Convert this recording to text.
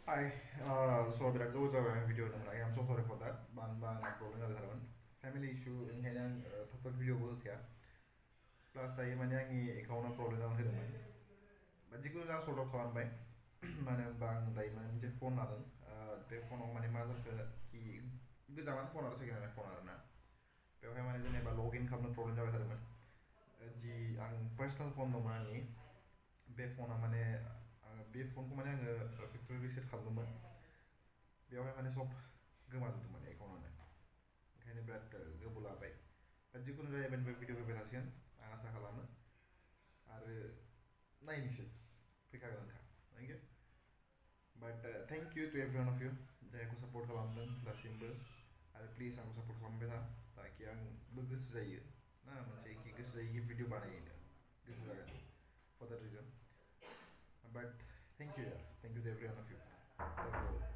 I so birak goes away video naman. I am so sorry for that. Ban problem ada kawan. Family issue ini yang tetap video buat ya. Plus tadi mana yang ini account problem ada kawan. Bagi aku yang sort of kawan baik. Mana bang tadi mana je phone ada. Te phone orang mana mana ke ki zaman phone ada sekian phone ada na. Pero mana je neba login kamu problem jauh kawan. Ji ang personal phone nomor ni. Be phone mana be phone ko mana yang factory reset kamu बेवहाय माने सब गोमाजोबदोंमोन एकाउन्टआनो ओंखायनो बिराद गोबाव लाबाय दा जिखुनु जाया बे भिडिअ फैबाय थासिगोन आं आसा खालामो आरो नायनोसै फैखागोनखा थेंक इउ बाट thank you to every one of इउ जाय आंखौ सापर्ट खालामदों दासिमबो आरो प्लिज आंखौ सापर्ट खालामबाय था ताकि आंबो गोसो जायो ना मोनसे गोसो जायो भिडिअ बानायनो गोसो जागोन फर द्याट रिजन बाट थेंक इउ यार thank you to every one of इउ